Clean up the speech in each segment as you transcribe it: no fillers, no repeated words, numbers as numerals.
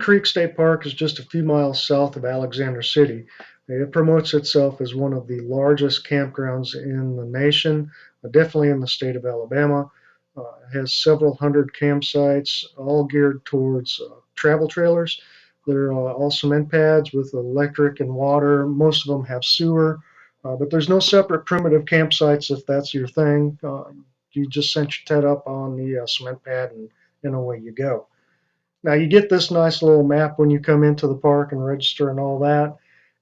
Creek State Park is just a few miles south of Alexander City. It promotes itself as one of the largest campgrounds in the nation, definitely in the state of Alabama. It has several hundred campsites, all geared towards travel trailers. They're all cement pads with electric and water. Most of them have sewer, but there's no separate primitive campsites if that's your thing. You just set your tent up on the cement pad and away you go. Now you get this nice little map when you come into the park and register and all that.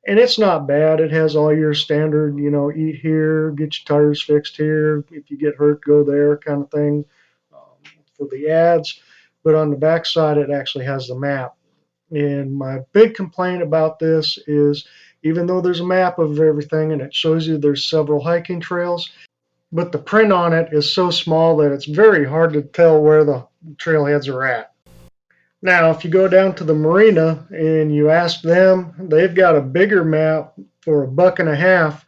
And it's not bad. It has all your standard, eat here, get your tires fixed here. If you get hurt, go there kind of thing for the ads. But on the back side, it actually has the map. And my big complaint about this is even though there's a map of everything and it shows you there's several hiking trails, but the print on it is so small that it's very hard to tell where the trailheads are at. Now, if you go down to the marina and you ask them, they've got a bigger map for $1.50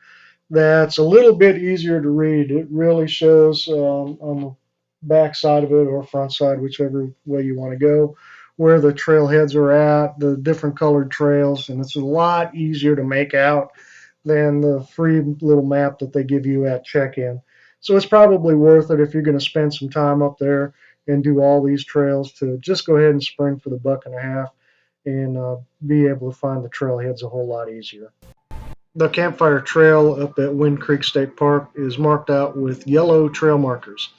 that's a little bit easier to read. It really shows on the back side of it or front side, whichever way you want to go, where the trailheads are at, the different colored trails, and it's a lot easier to make out than the free little map that they give you at check-in. So it's probably worth it if you're going to spend some time up there and do all these trails to just go ahead and spring for the $1.50 and be able to find the trailheads a whole lot easier. The Campfire Trail up at Wind Creek State Park is marked out with yellow trail markers.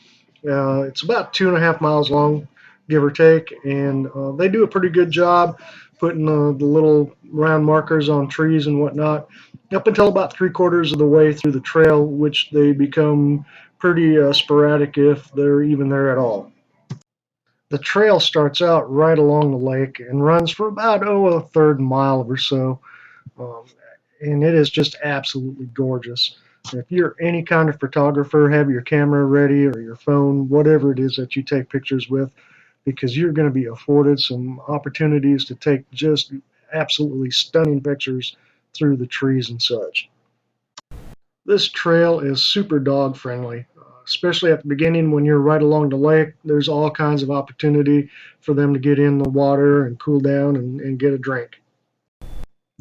It's about 2.5 miles long, give or take, and they do a pretty good job putting the little round markers on trees and whatnot up until about 3/4 of the way through the trail, which they become pretty sporadic if they're even there at all. The trail starts out right along the lake and runs for about a third mile or so, um, and it is just absolutely gorgeous. If you're any kind of photographer, have your camera ready or your phone, whatever it is that you take pictures with, because you're going to be afforded some opportunities to take just absolutely stunning pictures through the trees and such. This trail is super dog friendly, especially at the beginning when you're right along the lake. There's all kinds of opportunity for them to get in the water and cool down and get a drink.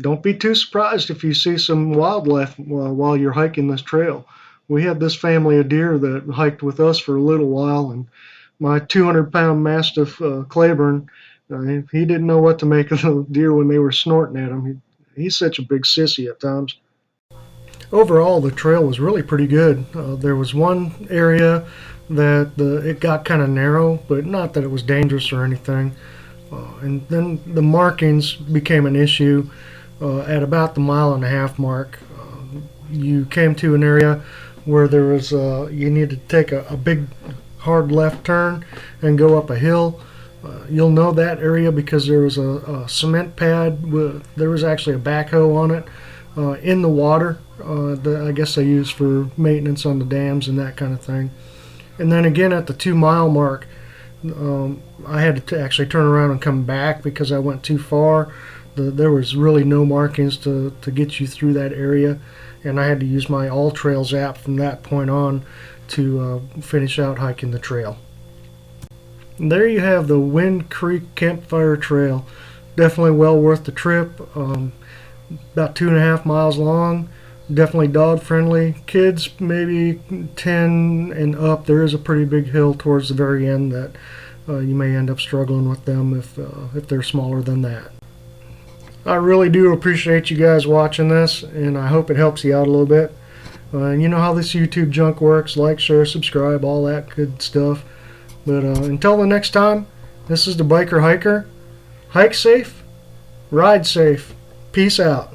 Don't be too surprised if you see some wildlife while you're hiking this trail. We had this family of deer that hiked with us for a little while, and my 200-pound Mastiff Claiborne, he didn't know what to make of the deer when they were snorting at him. He's such a big sissy at times. Overall, the trail was really pretty good. There was one area that it got kind of narrow, but not that it was dangerous or anything. And then the markings became an issue at about the 1.5 mile mark. You came to an area where there was you needed to take a big hard left turn and go up a hill. You'll know that area because there was a cement pad there was actually a backhoe on it in the water that I guess they use for maintenance on the dams and that kind of thing. And then again at the 2 mile mark, I had to actually turn around and come back because I went too far. There was really no markings to get you through that area, and I had to use my All Trails app from that point on to finish out hiking the trail. And there you have the Wind Creek Campfire Trail. Definitely well worth the trip. About 2.5 miles long. Definitely dog friendly. Kids maybe 10 and up. There is a pretty big hill towards the very end that you may end up struggling with them if they're smaller than that. I really do appreciate you guys watching this, and I hope it helps you out a little bit. You know how this YouTube junk works. Like, share, subscribe, all that good stuff. But until the next time, this is the Biker Hiker. Hike safe, ride safe. Peace out.